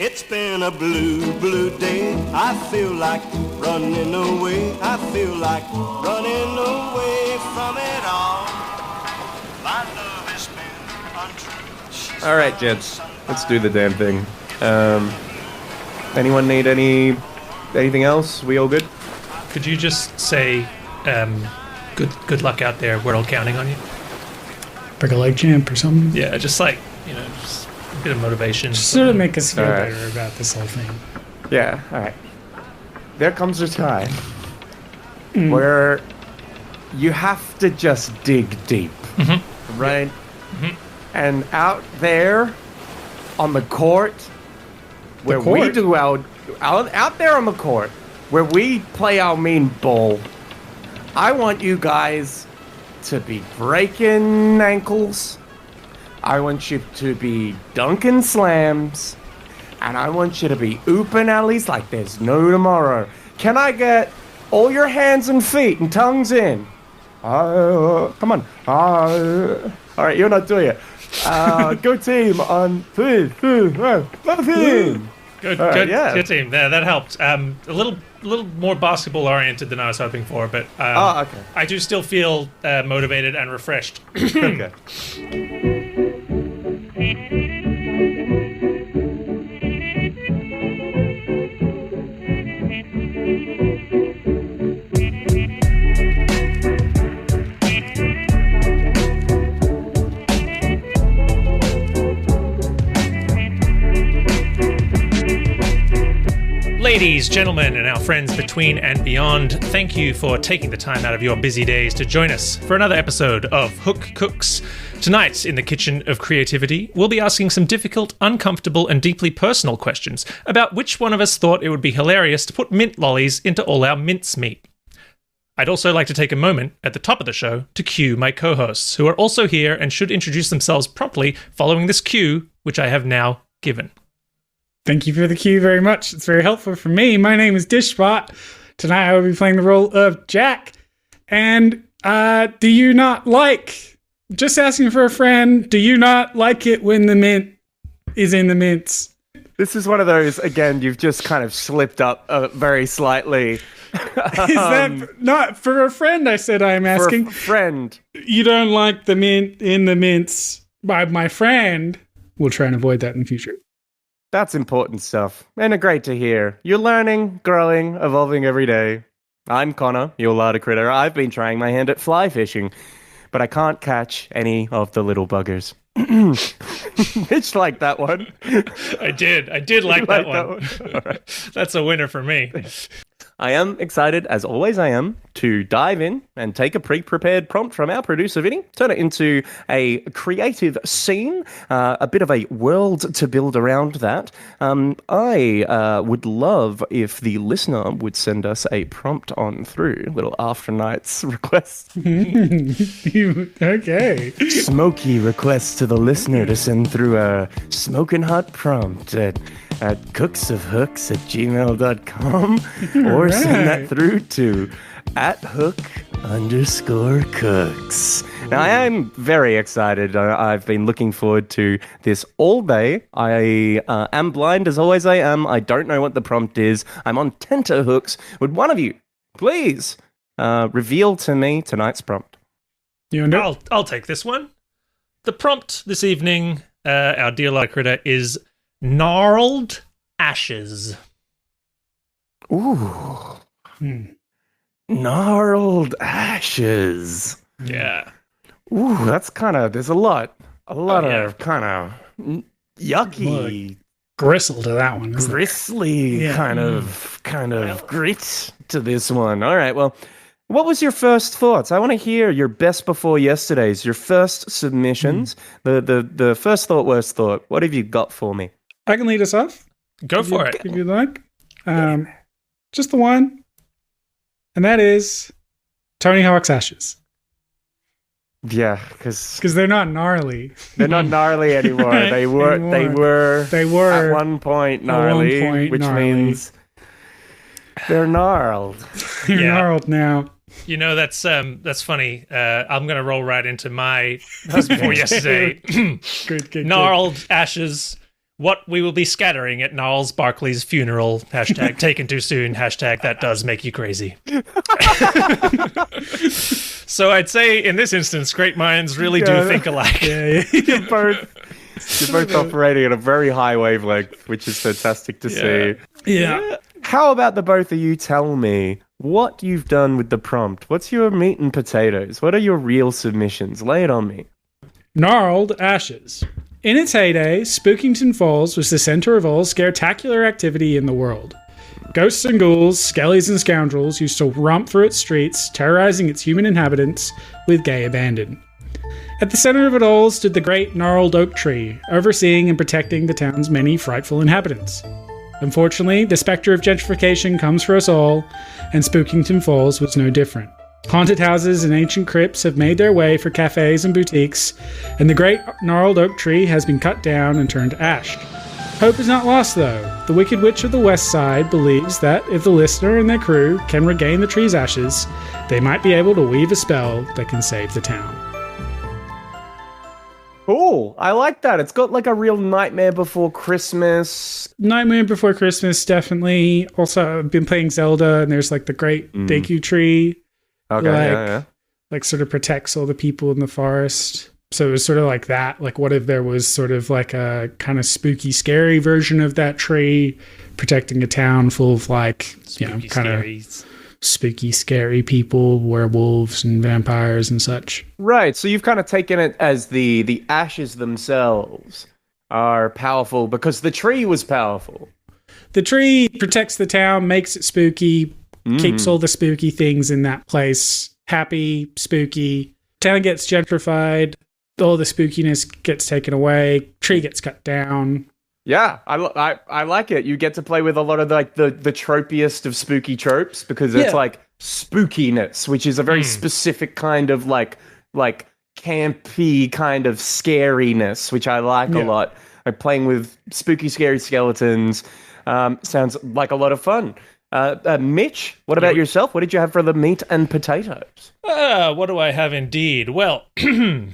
It's been a blue, blue day. I feel like running away. I feel like running away from it all. My love has been untrue. All right, gents, let's do the damn thing. Anyone need anything else? We all good? Could you just say, good luck out there, we're all counting on you? Pick a leg champ or something. Yeah, just like, just a bit of motivation. Just sort of make us feel Alright. better about this whole thing. Yeah, all right. There comes a time where you have to just dig deep, right? And out there on the court, where we court? do out there on the court, where we play our mean ball, I want you guys to be breaking ankles. I want you to be dunking slams. And I want you to be ooping alleys like there's no tomorrow. Can I get all your hands and feet and tongues in? Come on. All right, you're not doing it. Go team on 3, 2, 1. Love team. Good team. There, that helped. A little more basketball oriented than I was hoping for, but okay. I do still feel motivated and refreshed. Okay. Ladies, gentlemen, and our friends between and beyond, thank you for taking the time out of your busy days to join us for another episode of Hook Cooks. Tonight, in the Kitchen of Creativity, we'll be asking some difficult, uncomfortable, and deeply personal questions about which one of us thought it would be hilarious to put mint lollies into all our mincemeat. I'd also like to take a moment at the top of the show to cue my co-hosts, who are also here and should introduce themselves promptly following this cue, which I have now given. Thank you for the cue very much. It's very helpful for me. My name is Dishspot. Tonight I will be playing the role of Jack. And do you not like, just asking for a friend, do you not like it when the mint is in the mints? This is one of those, again, you've just kind of slipped up very slightly. Is that not for a friend? I said I'm asking. For a friend. You don't like the mint in the mints by my friend. We'll try and avoid that in the future. That's important stuff, and great to hear. You're learning, growing, evolving every day. I'm Connor, your larder critter. I've been trying my hand at fly fishing, but I can't catch any of the little buggers. Mitch liked that one. I did like that one. All right. That's a winner for me. I am excited, as always I am, to dive in and take a pre-prepared prompt from our producer, Vinny, turn it into a creative scene, a bit of a world to build around that. I would love if the listener would send us a prompt on through, little after nights request. Okay. Smoky request to the listener to send through a smoking hot prompt at cooksofhooks@gmail.com or send that through to @hook_cooks. Now, I am very excited. I've been looking forward to this all day. I am blind, as always I am. I don't know what the prompt is. I'm on tenterhooks. Would one of you please reveal to me tonight's prompt? I'll take this one. The prompt this evening, our dear larder critter, is Gnarled ashes. Ooh. Gnarled ashes. Yeah. Ooh, that's there's a lot of kind of yucky, gristle to that one. Gristly kind of grit to this one. All right, well, what was your first thoughts? I want to hear your best before yesterdays, your first submissions, the first thought, worst thought. What have you got for me? I can lead us off. Go for it. If you'd like. Just the one. And that is Tony Hawk's Ashes. Yeah, because they're not gnarly. They're not gnarly anymore. They were at one point gnarly, which means they're gnarled. You're gnarled now. You know, that's funny. I'm going to roll right into my before yesterday. Good. Gnarled ashes what we will be scattering at Gnarls Barkley's funeral. Hashtag taken too soon. Hashtag that does make you crazy. So I'd say in this instance, great minds really do think alike. You're both operating at a very high wavelength, which is fantastic to see. Yeah. How about the both of you tell me what you've done with the prompt? What's your meat and potatoes? What are your real submissions? Lay it on me. Gnarled Ashes. In its heyday, Spookington Falls was the center of all scaretacular activity in the world. Ghosts and ghouls, skellies and scoundrels used to romp through its streets, terrorizing its human inhabitants with gay abandon. At the center of it all stood the great gnarled oak tree, overseeing and protecting the town's many frightful inhabitants. Unfortunately, the specter of gentrification comes for us all, and Spookington Falls was no different. Haunted houses and ancient crypts have made their way for cafes and boutiques, and the great gnarled oak tree has been cut down and turned to ash. Hope is not lost, though. The Wicked Witch of the West Side believes that if the listener and their crew can regain the tree's ashes, they might be able to weave a spell that can save the town. Cool. I like that. It's got like a real Nightmare Before Christmas. Nightmare Before Christmas, definitely. Also, I've been playing Zelda, and there's like the great Deku tree. Okay, like sort of protects all the people in the forest. So it was sort of like that. Like, what if there was sort of like a kind of spooky, scary version of that tree protecting a town full of like, kind of spooky, scary people, werewolves and vampires and such. Right. So you've kind of taken it as the ashes themselves are powerful because the tree was powerful. The tree protects the town, makes it spooky, keeps all the spooky things in that place happy, spooky. Town gets gentrified, all the spookiness gets taken away, tree gets cut down. Yeah, I like it. You get to play with a lot of like the tropiest of spooky tropes because it's like spookiness, which is a very specific kind of like campy kind of scariness, which I like a lot. Like playing with spooky, scary skeletons sounds like a lot of fun. Mitch, what about yourself? What did you have for the meat and potatoes? What do I have indeed? Well,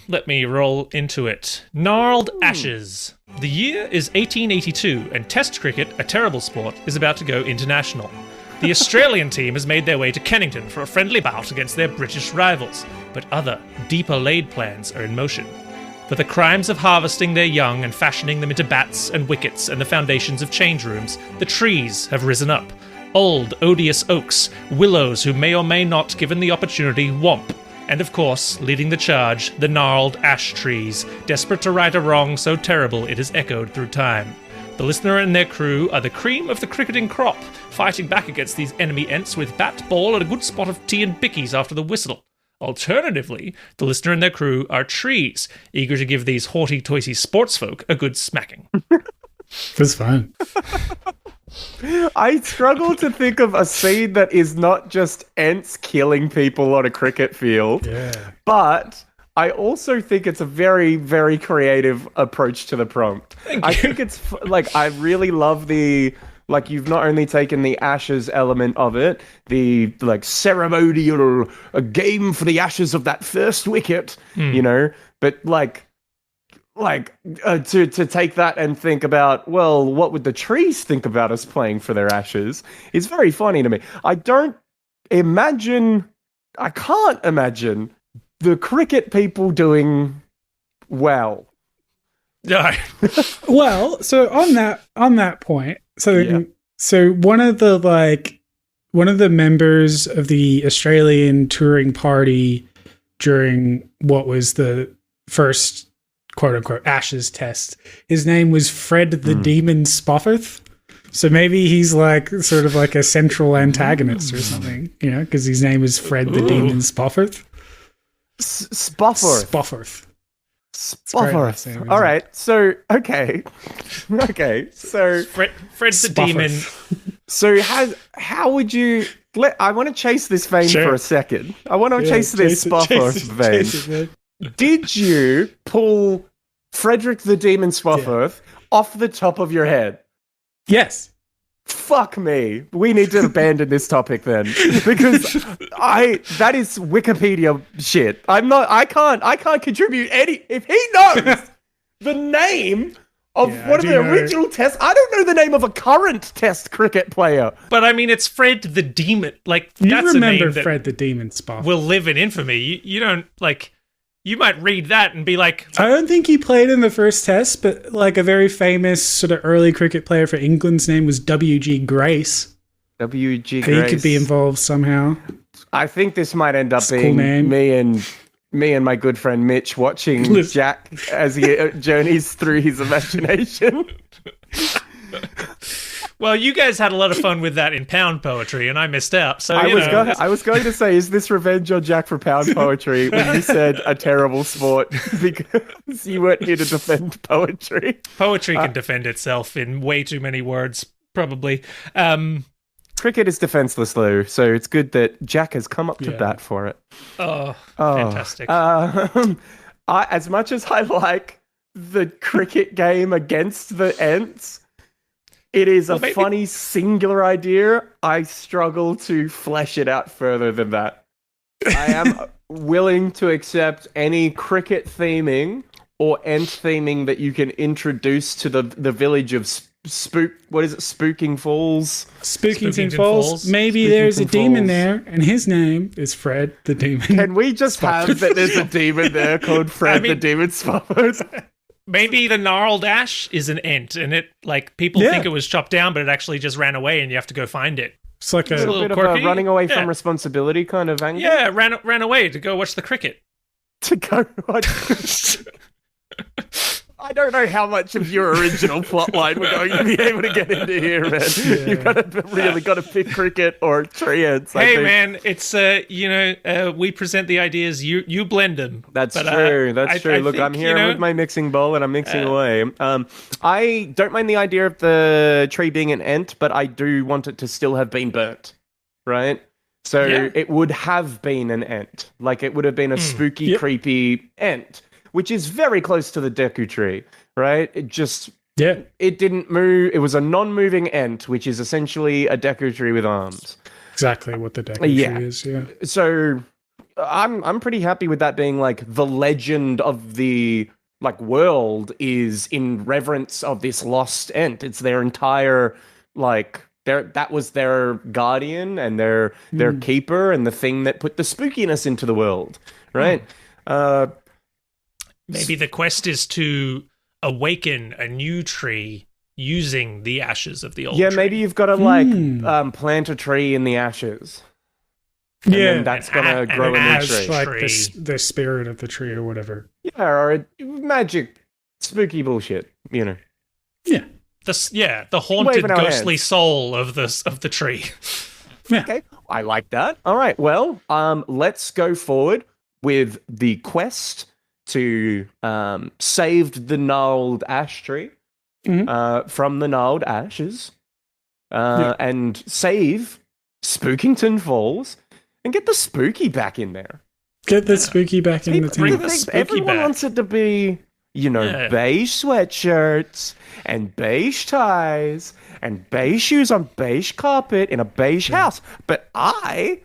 let me roll into it. Gnarled Ashes. The year is 1882, and Test cricket, a terrible sport, is about to go international. The Australian team has made their way to Kennington for a friendly bout against their British rivals, but other, deeper laid plans are in motion. For the crimes of harvesting their young and fashioning them into bats and wickets and the foundations of change rooms, the trees have risen up. Old, odious oaks, willows who may or may not, given the opportunity, whomp. And of course, leading the charge, the gnarled ash trees, desperate to right a wrong so terrible it has echoed through time. The listener and their crew are the cream of the cricketing crop, fighting back against these enemy ents with bat, ball, and a good spot of tea and bickies after the whistle. Alternatively, the listener and their crew are trees, eager to give these hoity-toity sportsfolk a good smacking. That's fine. I struggle to think of a scene that is not just ants killing people on a cricket field. Yeah. But I also think it's a very, very creative approach to the prompt. I think it's like, I really love like, you've not only taken the ashes element of it, the like ceremonial, a game for the ashes of that first wicket, but to take that and think about, well, what would the trees think about us playing for their ashes is very funny to me. I can't imagine the cricket people doing well. No. Well, so on that point, so one of the members of the Australian touring party during what was the first quote unquote ashes test, his name was Fred the Demon Spofford. So maybe he's like sort of like a central antagonist or something, because his name is Fred the Demon Spofford. Spofford. Spofford. All right. So okay. So Fred the Demon. So how would you? I want to chase this vein for a second. I want to chase this Spofford vein. Did you pull Frederick the Demon Spofford off the top of your head? Yes. Fuck me. We need to abandon this topic then, because that is Wikipedia shit. I can't contribute any. If he knows the name of Yeah, one I of do the know. original tests. I don't know the name of a current test cricket player. But I mean, it's Fred the Demon. Like, You that's a remember name that Fred the Demon Spoff. will live in infamy. You don't, like, you might read that and be like, I don't think he played in the first test, but like a very famous sort of early cricket player for England's name was W.G. Grace. W.G. He could be involved somehow. I think this might end up It's a cool being name. me and my good friend Mitch watching Jack as he journeys through his imagination. well, you guys had a lot of fun with that in pound poetry, and I missed out. So I you was going to say, is this revenge on Jack for pound poetry when you said a terrible sport because you weren't here to defend poetry? poetry can defend itself in way too many words, probably. Cricket is defenseless, though, so it's good that Jack has come up to bat for it. Fantastic. As much as I like the cricket game against the Ents, it is a funny singular idea. I struggle to flesh it out further than that. I am willing to accept any cricket theming or Ent theming that you can introduce to the village of Spooking Falls? Spookington Falls. Maybe there's a demon there, and his name is Fred the Demon. Can we just have that there's a demon there called Fred the Demon Spofford? Maybe the gnarled ash is an ent, and it, like, people think it was chopped down, but it actually just ran away, and you have to go find it. It's like a little bit quirky. of a running away from responsibility kind of angle. Yeah, ran away to go watch the cricket. To go watch. I don't know how much of your original plotline we're going to be able to get into here, man. Yeah. You've got to pick cricket or tree ants. Hey, man, it's we present the ideas, you blend them. That's true. That's true. Look, I'm here with my mixing bowl and I'm mixing away. I don't mind the idea of the tree being an ent, but I do want it to still have been burnt, right? So it would have been an ent, like it would have been a spooky, creepy ent. Which is very close to the Deku tree, right? It didn't move. It was a non-moving ent, which is essentially a Deku tree with arms. Exactly what the Deku tree is, yeah. So I'm pretty happy with that being like the legend of the world is in reverence of this lost ent. It's their entire that was their guardian and their keeper and the thing that put the spookiness into the world, right? Maybe the quest is to awaken a new tree using the ashes of the old tree. Yeah, maybe you've got to plant a tree in the ashes. And then that's going to grow a new tree. Like the spirit of the tree or whatever. Yeah, or magic, spooky bullshit, you know. Yeah. The haunted, ghostly soul of the tree. Yeah. Okay, I like that. All right, well, let's go forward with the quest to save the gnarled ash tree from the gnarled ashes and save Spookington Falls and get the spooky back in there. Get the spooky back in the team. Everyone wants it to be, beige sweatshirts and beige ties and beige shoes on beige carpet in a beige house. But we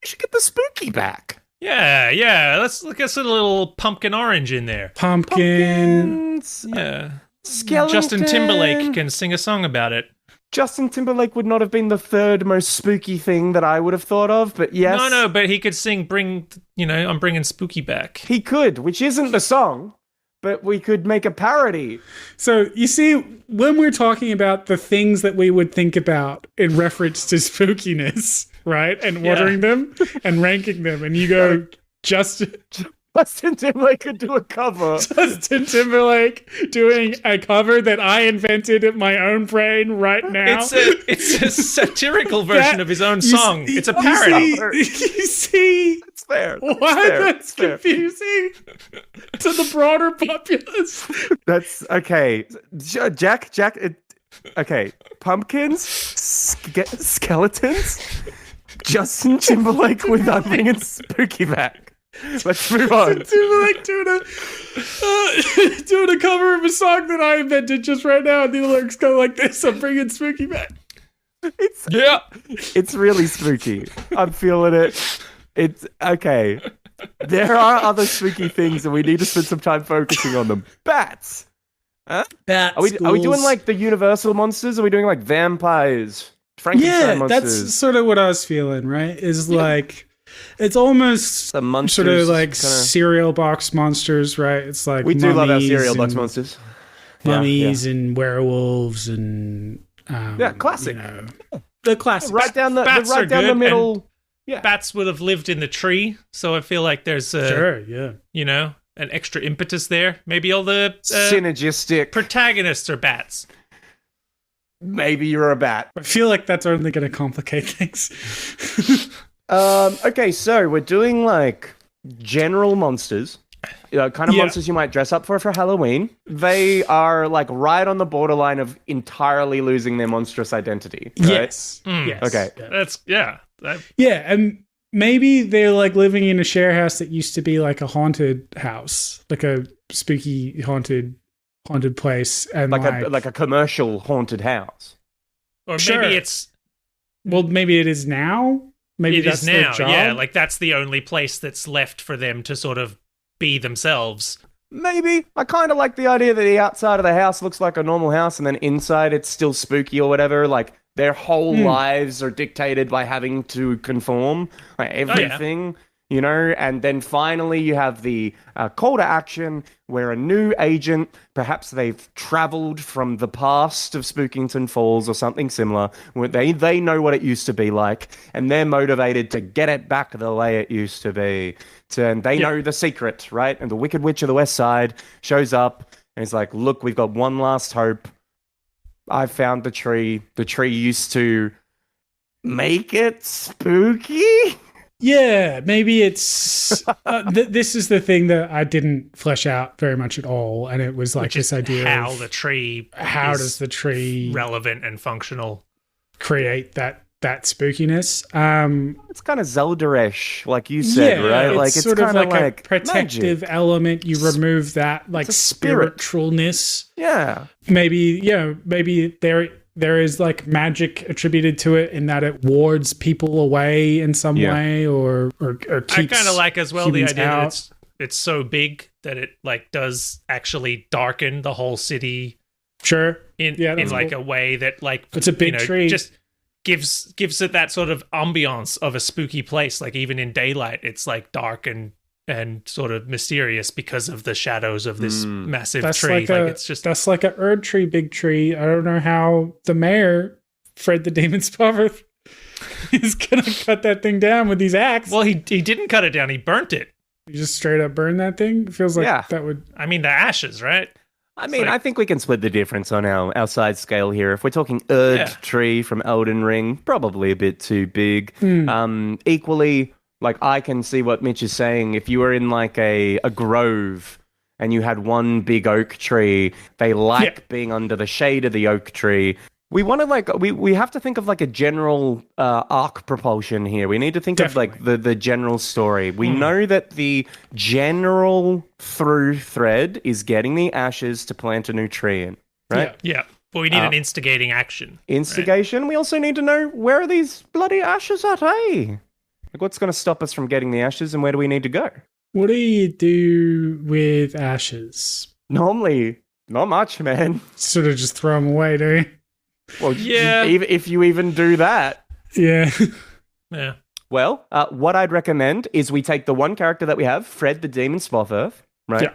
should get the spooky back. Yeah. Let's get a little pumpkin orange in there. Pumpkins. Yeah. Skeleton. Justin Timberlake can sing a song about it. Justin Timberlake would not have been the third most spooky thing that I would have thought of, but yes. No, but he could sing I'm bringing spooky back. He could, which isn't the song, but we could make a parody. So, you see, when we're talking about the things that we would think about in reference to spookiness, right? And ordering them and ranking them, and you go, Justin Timberlake could do a cover. Justin Timberlake doing a cover that I invented in my own brain right now. It's a satirical version of his own song. It's a parody. You see It's fair. why that's confusing to the broader populace. That's okay. Jack. Okay, pumpkins, skeletons. Justin Timberlake with I'm bringing spooky back. Let's move on. Timberlake doing a cover of a song that I invented just right now, and the lyrics go like this: "I'm bringing spooky back." It's really spooky. I'm feeling it. It's okay. There are other spooky things, and we need to spend some time focusing on them. Bats. Huh? Bat Are we doing schools. like the Universal monsters? Are we doing like vampires? Frankenstein Yeah, monsters? that's sort of what I was feeling, right? Is like, it's almost The monsters, sort of like kinda- cereal box monsters, right? It's like We do love our mummies cereal box and- monsters. Mummies and werewolves and Yeah, classic. The classic. Right down the Bats right are down the good, middle. Bats would have lived in the tree, so I feel like there's Sure, yeah. an extra impetus there. Maybe all the Synergistic. protagonists are bats. Maybe you're a bat. I feel like that's only going to complicate things. Okay, so we're doing like general monsters. Kind of Yeah. monsters you might dress up for Halloween. They are like right on the borderline of entirely losing their monstrous identity. Right? Yes. Yes. Okay. Yeah. That's Yeah, and maybe they're like living in a share house that used to be like a haunted house, like a spooky haunted place, and like a commercial haunted house. or Sure. maybe it's well, maybe it is now. Maybe it that's is now. their job. Yeah, like that's the only place that's left for them to sort of be themselves. Maybe. I kind of like the idea that the outside of the house looks like a normal house and then inside it's still spooky or whatever. Like their whole lives are dictated by having to conform. Like everything, you know? And then finally you have the call to action where a new agent, perhaps they've traveled from the past of Spookington Falls or something similar, where they know what it used to be like and they're motivated to get it back the way it used to be. And they know the secret, right? And the Wicked Witch of the West Side shows up and is like, look, we've got one last hope. I found the tree. The tree used to make it spooky. Yeah, maybe it's. This is the thing that I didn't flesh out very much at all, and it was like Which is this idea how of the tree how is does the tree relevant and functional. create that spookiness. It's kind of Zelda-ish, like you said, right? It's Like it's sort of kind of like a protective magic. element. You remove that like a spirit. spiritualness. Yeah. Maybe maybe there is like magic attributed to it in that it wards people away in some way, or keeps. I kind of like as well the humans idea out. that it's so big that it like does actually darken the whole city Sure. in that's like cool. a way that like It's a big tree. just gives it that sort of ambiance of a spooky place. Like even in daylight, it's like dark and sort of mysterious because of the shadows of this massive That's tree. like It's just that's like a Erd tree, big tree. I don't know how the mayor, Fred the Demon Spuffer, is gonna cut that thing down with these axe. well, he didn't cut it down. He burnt it. You just straight up burn that thing. It feels like that would. I mean, the ashes, right? I mean, I think we can split the difference on our size scale here. If we're talking Erd tree from Elden Ring, probably a bit too big. Equally, like I can see what Mitch is saying. If you were in like a grove and you had one big oak tree, they like being under the shade of the oak tree. We want to like we have to think of like a general arc propulsion here. We need to think of like the general story. We know that the general through thread is getting the ashes to plant a new tree in, right? Yeah. But we need an instigating action. Instigation. We also need to know where are these bloody ashes at, hey? Like what's going to stop us from getting the ashes and where do we need to go? What do you do with ashes? Normally, not much, man. Sort of just throw them away, do you? Well, Yeah. if you even do that. Yeah. Yeah. Well, what I'd recommend is we take the one character that we have, Fred the Demon Spoffer, right?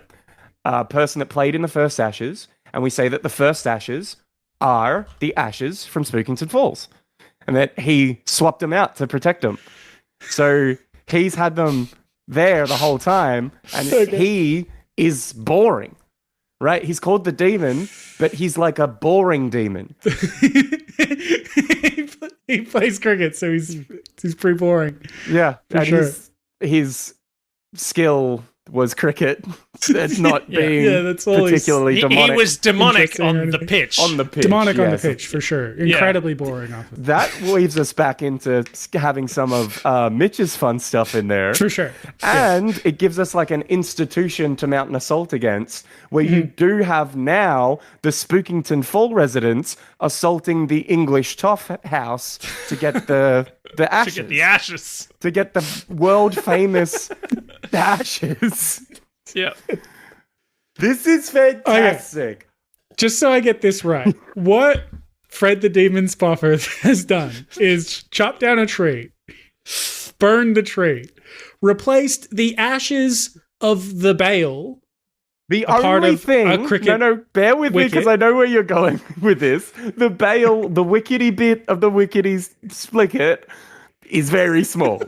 Person that played in the first Ashes, and we say that the first Ashes are the ashes from Spookington Falls, and that he swapped them out to protect them. So he's had them there the whole time, and he is boring, right? He's called the demon, but he's like a boring demon. He plays cricket, so he's pretty boring. Yeah, For and sure. his skill was cricket. It's not being that's all particularly He demonic. was demonic Interesting or on the anything. pitch. on the pitch. Demonic on the yes. pitch, for sure. Incredibly boring off of That leads us back into having some of Mitch's fun stuff in there. For sure. And it gives us like an institution to mount an assault against, where you do have now the Spookington Fall residents assaulting the English Toff house to get the ashes. to get the ashes. To get the world famous ashes. Yeah. This is fantastic. just so I get this right, what Fred the Demon Spofforth has done is chopped down a tree, burned the tree, replaced the ashes of the bale. The only thing, bear with me because I know where you're going with this. The bale, the wickety bit of the wickety spigot is very small.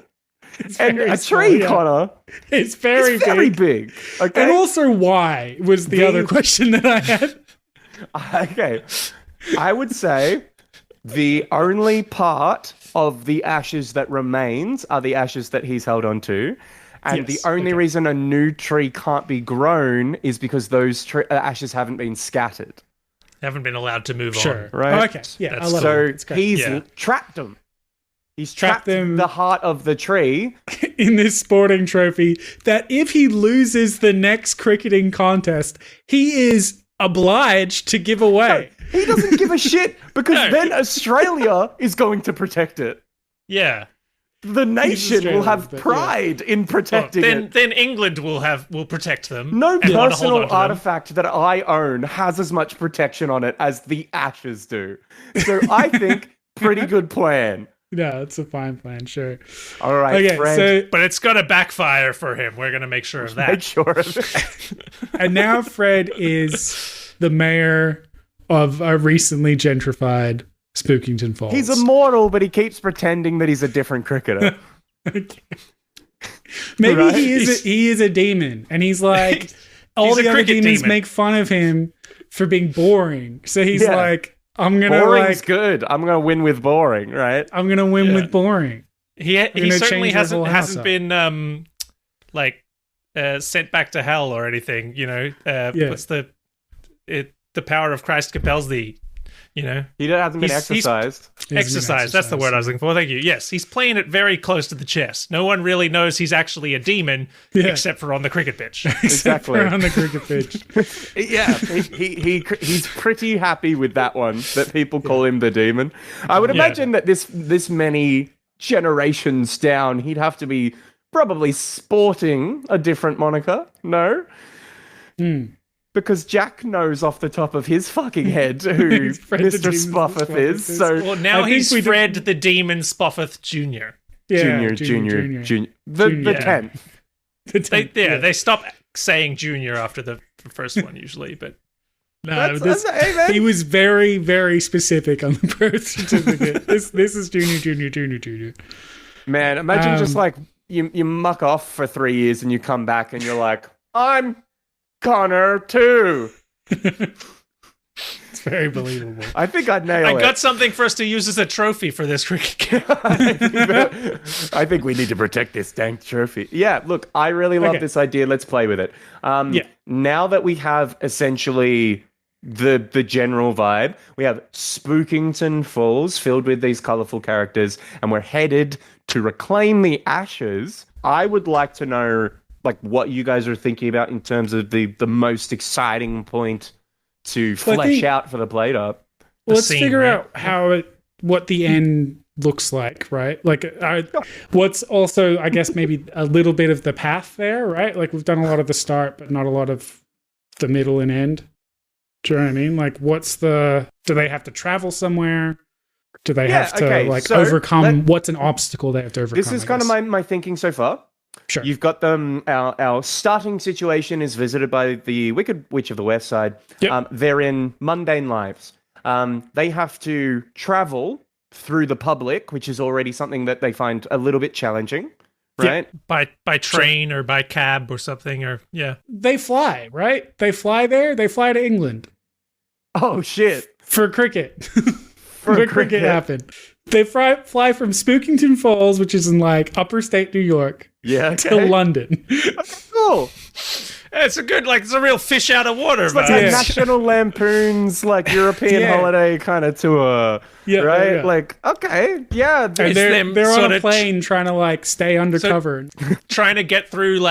And a tree, Connor, it's very big. Okay? And also why was the other question that I had. Okay. I would say the only part of the ashes that remains are the ashes that he's held on to. And the only reason a new tree can't be grown is because those ashes haven't been scattered. Haven't been allowed to move on. Right? Oh, okay. Yeah. So he's trapped them. He's trapped them the heart of the tree in this sporting trophy that if he loses the next cricketing contest, he is obliged to give away. No, he doesn't give a shit because then Australia is going to protect it. Yeah. The nation will have pride in protecting it. Then England will protect them. No personal artifact that I own has as much protection on it as the ashes do. So I think pretty good plan. Yeah, it's a fine plan, sure. All right, Fred. But it's going to backfire for him. We're going to make sure of that. Make sure of it. And now Fred is the mayor of a recently gentrified Spookington Falls. He's immortal, but he keeps pretending that he's a different cricketer. Maybe he is a demon, and he's like, all the other demons make fun of him for being boring. So he's like, I'm gonna boring's good. I'm gonna win with boring, right? I'm gonna win with boring. He certainly hasn't been sent back to hell or anything. You know, what's the power of Christ compels thee. You know, he hasn't been exercised. Exercised. That's the word I was looking for. Thank you. Yes, he's playing it very close to the chest. No one really knows he's actually a demon, except for on the cricket pitch. Exactly on the cricket pitch. Yeah, he's pretty happy with that one. That people call him the demon. I would imagine that this many generations down, he'd have to be probably sporting a different moniker. No. Because Jack knows off the top of his fucking head who Mr. Spofforth is. So now he's Fred the Demon Spofforth Jr. Junior. The 10th. They stop saying junior after the first one usually, but he was very, very specific on the birth certificate. This is junior. Man, imagine just like you muck off for 3 years and you come back and you're like, I'm Connor too. It's very believable. I think I'd nail it. I got something for us to use as a trophy for this cricket game. I think we need to protect this dank trophy. Yeah, look, I really love this idea. Let's play with it. Now that we have essentially the general vibe, we have Spookington Falls filled with these colorful characters, and we're headed to reclaim the ashes. I would like to know what you guys are thinking about in terms of the most exciting point to flesh out for the plate up. Let's figure out what the end looks like, right? What's also, I guess, maybe a little bit of the path there, right? Like we've done a lot of the start, but not a lot of the middle and end. Do you know what I mean? Like do they have to travel somewhere? Do they have to overcome, what's an obstacle they have to overcome? This is kind of my thinking so far. Sure. You've got them. Our starting situation is visited by the Wicked Witch of the West Side. Yep. They're in mundane lives. They have to travel through the public, which is already something that they find a little bit challenging, right? Yeah. By train or by cab or something, or They fly, right? They fly there. They fly to England. Oh shit! For cricket. For cricket happened. They fly from Spookington Falls, which is in upper state New York, to London. Cool. It's a real fish out of water. It's like a National Lampoon's European holiday kind of tour, right? Yeah. And they're on a plane trying to stay undercover, trying to get through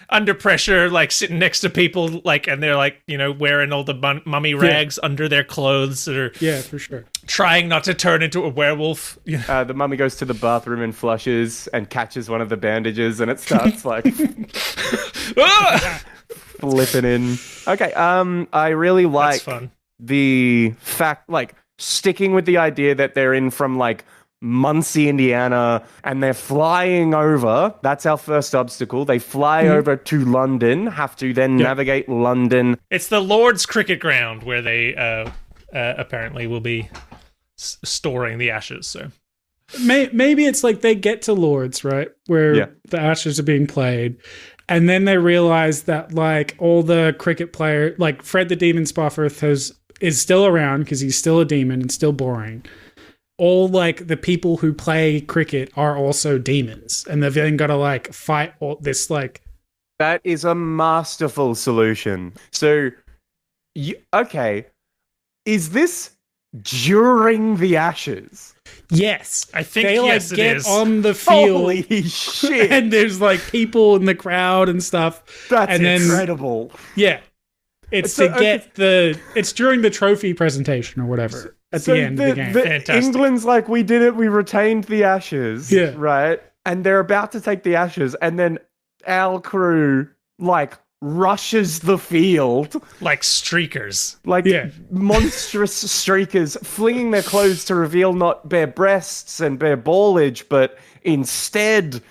under pressure, sitting next to people, and they're wearing all the mummy rags under their clothes, or for sure, trying not to turn into a werewolf. The mummy goes to the bathroom and flushes and catches one of the bandages, and it starts flipping in. Okay, I really like the fact, like, sticking with the idea that they're in from, like, Muncie, Indiana, and they're flying over. That's our first obstacle. They fly over to London, have to then navigate London. It's the Lord's cricket ground where they apparently will be storing the ashes. So maybe it's like they get to Lord's, right, where the ashes are being played, and then they realize that like all the cricket player, like Fred the Demon Spofforth is still around because he's still a demon and still boring. All like the people who play cricket are also demons, and they've then got to like fight all this like. That is a masterful solution. So, okay, is this during the ashes? Yes, I think they like yes, it get is. on the field. Holy shit! And there's like people in the crowd and stuff. That's and then, incredible. Yeah, it's So, to get it's during the trophy presentation or whatever. At the end of the game. Fantastic. England's like, we did it, we retained the ashes. Yeah. Right? And they're about to take the ashes, and then our crew, like, rushes the field. Like streakers. Like, monstrous streakers, flinging their clothes to reveal not bare breasts and bare ballage, but instead,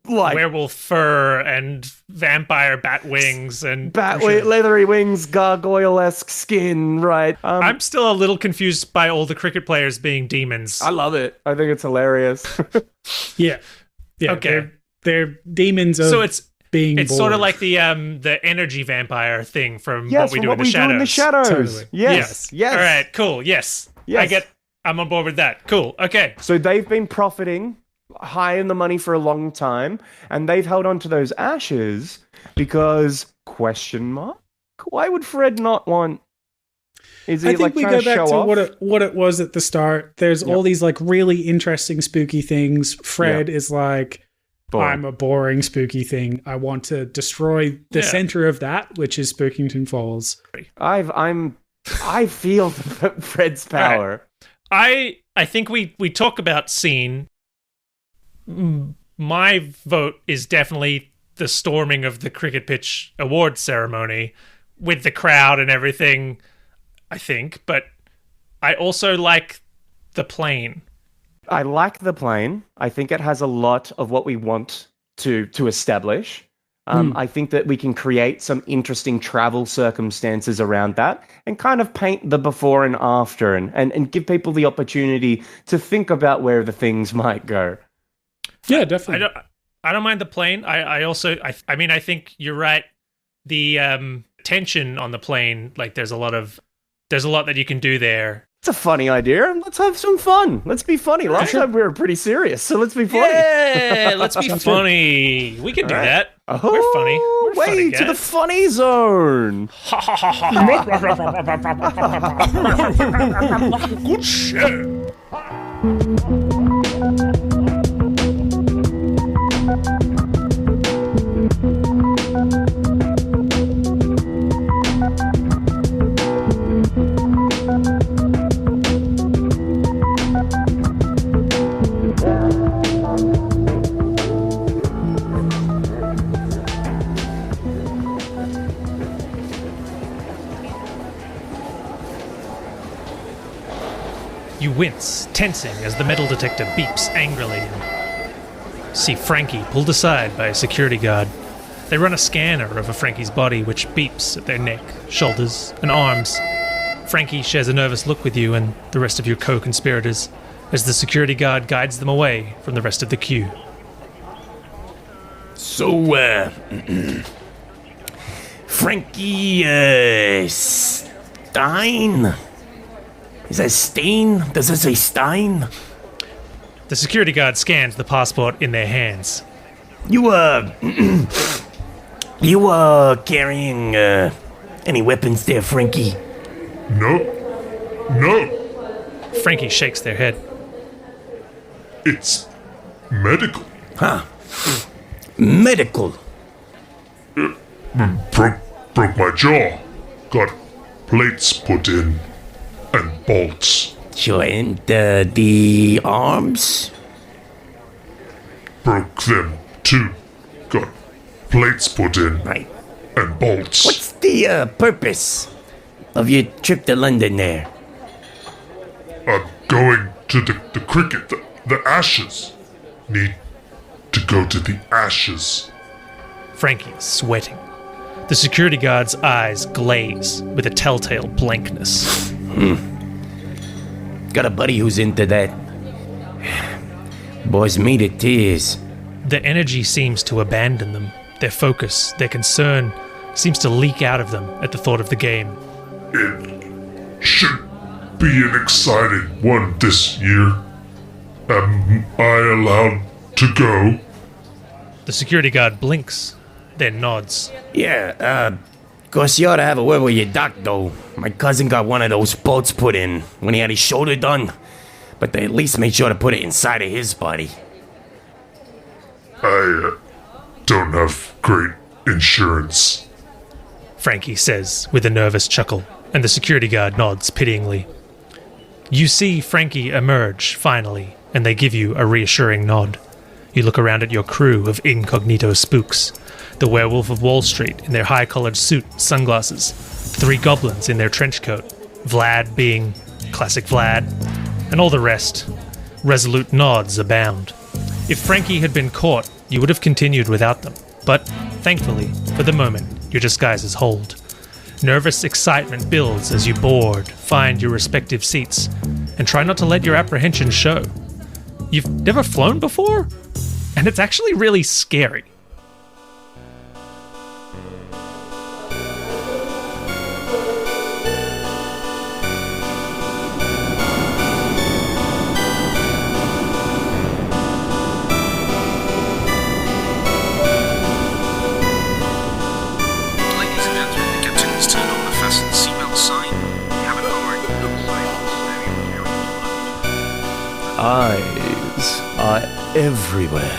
like... werewolf fur and vampire bat wings and... leathery wings, gargoyle-esque skin, right? I'm still a little confused by all the cricket players being demons. I love it. I think it's hilarious. Yeah. Okay. They're demons of being It's bored. sort of like the energy vampire thing from What We Do in the Shadows. Totally. Yes. All right, cool. Yes. I'm on board with that. Cool. Okay. So they've been profiting high in the money for a long time, and they've held on to those ashes because, question mark, why would Fred not want... Is he I think like we trying go to back show to off? what it was at the start. There's all these like really interesting spooky things. Fred is like, Boring. I'm a boring spooky thing. I want to destroy the center of that, which is Spookington Falls. I feel Fred's power. Right. I think we talk about scene. My vote is definitely the storming of the cricket pitch awards ceremony with the crowd and everything, I think. But I also like the plane. I like the plane. I think it has a lot of what we want to establish. I think that we can create some interesting travel circumstances around that and kind of paint the before and after and give people the opportunity to think about where the things might go. Yeah, definitely. I don't mind the plane. I think you're right. The tension on the plane, like there's a lot that you can do there. It's a funny idea. Let's have some fun. Let's be funny. Last time we were pretty serious, so let's be funny. Yeah, let's be funny. We can do that. Oh, we're funny. We're funny to the guys. funny zone. Good shit. You wince, tensing as the metal detector beeps angrily. See Frankie pulled aside by a security guard. They run a scanner over Frankie's body, which beeps at their neck, shoulders, and arms. Frankie shares a nervous look with you and the rest of your co-conspirators as the security guard guides them away from the rest of the queue. So, Frankie, Stein? Is that Stein? Does it say Stein? The security guard scans the passport in their hands. You carrying, any weapons there, Frankie? No. Frankie shakes their head. It's medical. Huh. Medical. Broke my jaw. Got plates put in. And bolts. Sure, and the arms? Broke them too. Got plates put in. Right. And bolts. What's the purpose of your trip to London there? I'm going to the cricket, the Ashes. Need to go to the Ashes. Frankie is sweating. The security guard's eyes glaze with a telltale blankness. Got a buddy who's into that. Bores me to tears. Their energy seems to abandon them. Their focus, their concern, seems to leak out of them at the thought of the game. It should be an exciting one this year. Am I allowed to go? The security guard blinks, then nods. Yeah, of course you ought to have a word with your doc, though. My cousin got one of those bolts put in when he had his shoulder done. But they at least made sure to put it inside of his body. I don't have great insurance. Frankie says with a nervous chuckle, and the security guard nods pityingly. You see Frankie emerge, finally, and they give you a reassuring nod. You look around at your crew of incognito spooks. The werewolf of Wall Street in their high-collared suit, sunglasses. 3 goblins in their trench coat. Vlad being classic Vlad. And all the rest. Resolute nods abound. If Frankie had been caught, you would have continued without them. But, thankfully, for the moment, your disguises hold. Nervous excitement builds as you board, find your respective seats, and try not to let your apprehension show. You've never flown before? And it's actually really scary. Eyes are everywhere.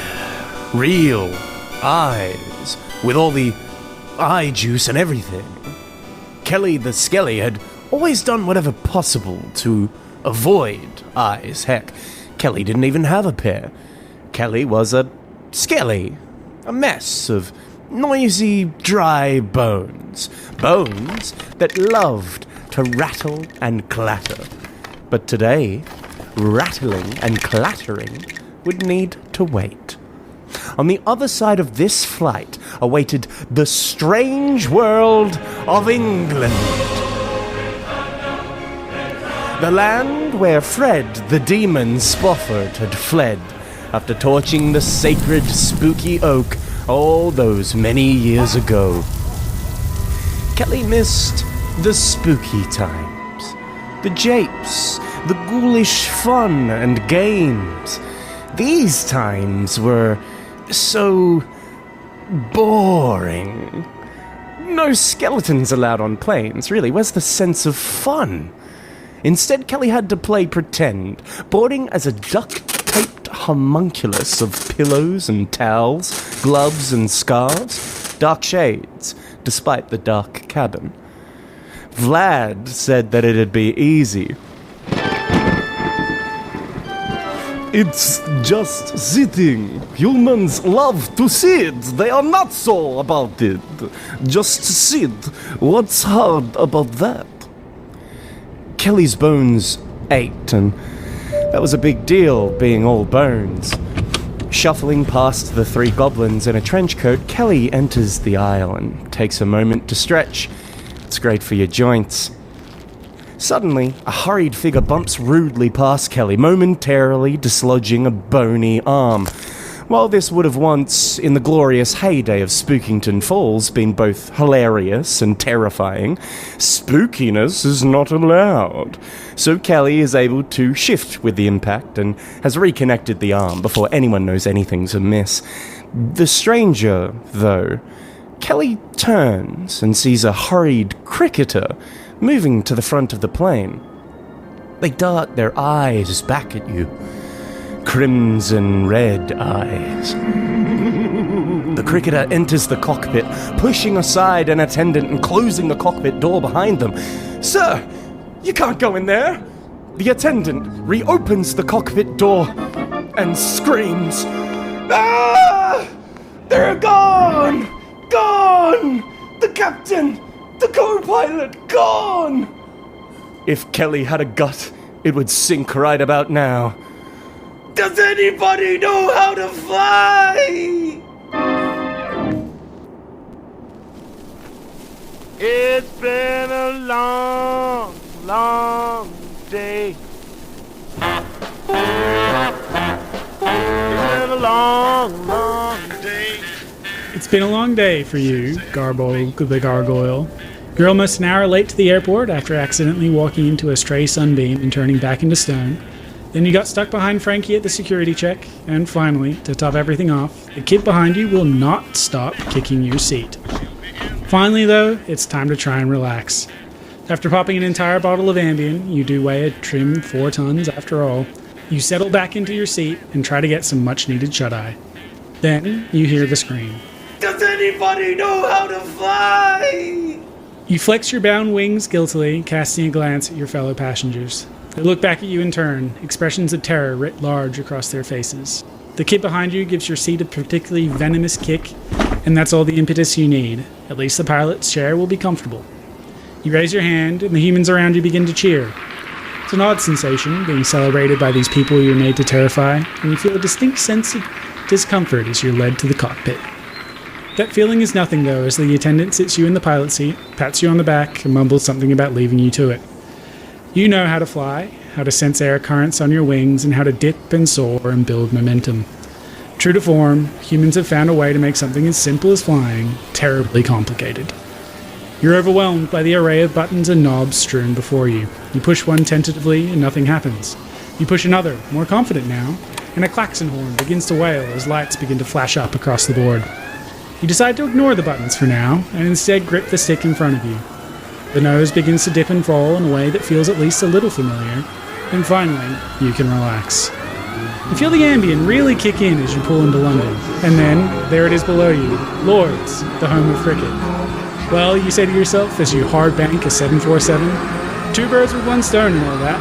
Real eyes, with all the eye juice and everything. Kelly the Skelly had always done whatever possible to avoid eyes. Heck, Kelly didn't even have a pair. Kelly was a skelly, a mess of noisy, dry bones. Bones that loved to rattle and clatter. But today, rattling and clattering would need to wait. On the other side of this flight awaited the strange world of England. The land where Fred the demon Spofford had fled after torching the sacred spooky oak all those many years ago. Kelly missed the spooky times, the japes, the ghoulish fun and games. These times were so boring. No skeletons allowed on planes, really. Where's the sense of fun? Instead, Kelly had to play pretend, boarding as a duct-taped homunculus of pillows and towels, gloves and scarves, dark shades, despite the dark cabin. Vlad said that it'd be easy. It's just sitting. Humans love to sit. They are not so about it. Just sit. What's hard about that? Kelly's bones ached, and that was a big deal, being all bones. Shuffling past the 3 goblins in a trench coat, Kelly enters the aisle and takes a moment to stretch. It's great for your joints. Suddenly, a hurried figure bumps rudely past Kelly, momentarily dislodging a bony arm. While this would have once, in the glorious heyday of Spookington Falls, been both hilarious and terrifying, spookiness is not allowed. So Kelly is able to shift with the impact and has reconnected the arm before anyone knows anything's amiss. The stranger, though, Kelly turns and sees a hurried cricketer moving to the front of the plane. They dart their eyes back at you. Crimson red eyes. The cricketer enters the cockpit, pushing aside an attendant and closing the cockpit door behind them. Sir, you can't go in there. The attendant reopens the cockpit door and screams, "Ah! They're gone! Gone! The captain! The co-pilot gone! If Kelly had a gut, it would sink right about now. Does anybody know how to fly? It's been a long, long day. It's been a long, long day. It's been a long day for you, Garbolg the Gargoyle. You're almost an hour late to the airport after accidentally walking into a stray sunbeam and turning back into stone. Then you got stuck behind Frankie at the security check, and finally, to top everything off, the kid behind you will not stop kicking your seat. Finally, though, it's time to try and relax. After popping an entire bottle of Ambien, you do weigh a trim 4 tons after all, you settle back into your seat and try to get some much-needed shut-eye. Then, you hear the scream. Does anybody know how to fly? You flex your bound wings guiltily, casting a glance at your fellow passengers. They look back at you in turn, expressions of terror writ large across their faces. The kid behind you gives your seat a particularly venomous kick, and that's all the impetus you need. At least the pilot's chair will be comfortable. You raise your hand, and the humans around you begin to cheer. It's an odd sensation, being celebrated by these people you're made to terrify, and you feel a distinct sense of discomfort as you're led to the cockpit. That feeling is nothing, though, as the attendant sits you in the pilot seat, pats you on the back, and mumbles something about leaving you to it. You know how to fly, how to sense air currents on your wings, and how to dip and soar and build momentum. True to form, humans have found a way to make something as simple as flying terribly complicated. You're overwhelmed by the array of buttons and knobs strewn before you. You push one tentatively, and nothing happens. You push another, more confident now, and a klaxon horn begins to wail as lights begin to flash up across the board. You decide to ignore the buttons for now, and instead grip the stick in front of you. The nose begins to dip and fall in a way that feels at least a little familiar, and finally, you can relax. You feel the Ambien really kick in as you pull into London, and then, there it is below you, Lord's, the home of cricket. Well, you say to yourself as you hard bank a 747, 2 birds with 1 stone and all that.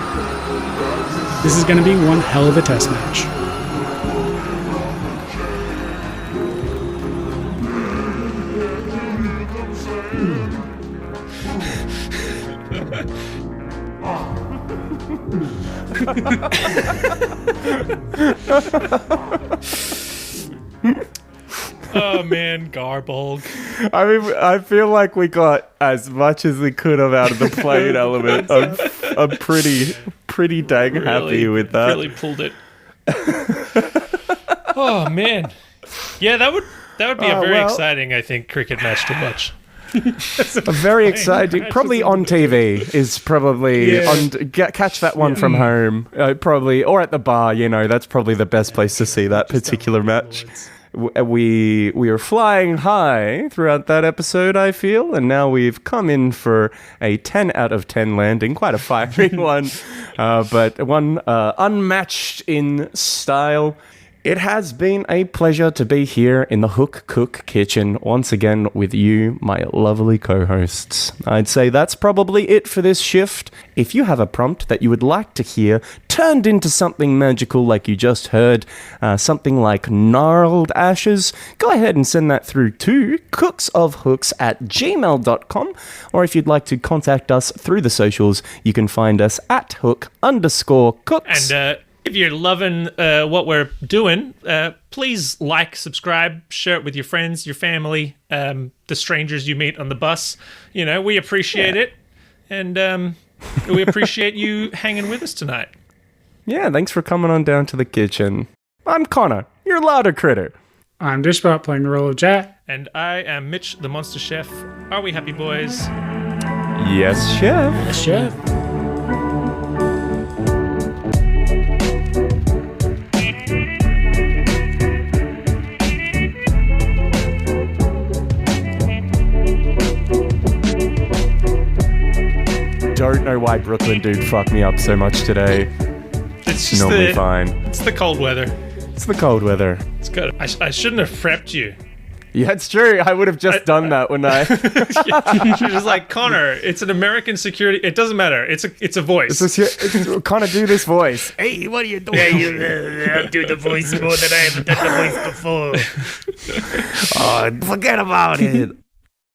This is going to be one hell of a test match. Oh man, Garbolg. I mean, I feel like we got as much as we could have out of the plane element. I'm pretty dang happy with that. Really pulled it. Oh man, yeah, that would be a very exciting, I think, cricket match to watch. A very exciting, probably on TV is probably catch that one from home, probably, or at the bar. You know, that's probably the best place to see that particular match. We were flying high throughout that episode, I feel, and now we've come in for a 10 out of 10 landing, quite a fiery one, but one unmatched in style. It has been a pleasure to be here in the Hook Cook Kitchen once again with you, my lovely co-hosts. I'd say that's probably it for this shift. If you have a prompt that you would like to hear turned into something magical like you just heard, something like gnarled ashes, go ahead and send that through to cooksofhooks@gmail.com, or if you'd like to contact us through the socials, you can find us at hook_cooks. And if you're loving what we're doing, please like, subscribe, share it with your friends, your family, the strangers you meet on the bus. You know, we appreciate it, and we appreciate you hanging with us tonight. Yeah, thanks for coming on down to the kitchen. I'm Connor, your louder critter. I'm Dishbot, playing the role of Jack. And I am Mitch, the Monster Chef. Are we happy, boys? Yes, chef. Yes, chef. Don't know why Brooklyn dude fucked me up so much today. It's just normally fine. It's the cold weather. It's the cold weather. It's good. I shouldn't have prepped you. Yeah, it's true. I would have just done that, wouldn't I? She was like, Connor, it's an American security. It doesn't matter. It's a voice. Connor, do this voice. Hey, what are you doing? I'll do the voice more than I ever done the voice before. Oh, forget about it.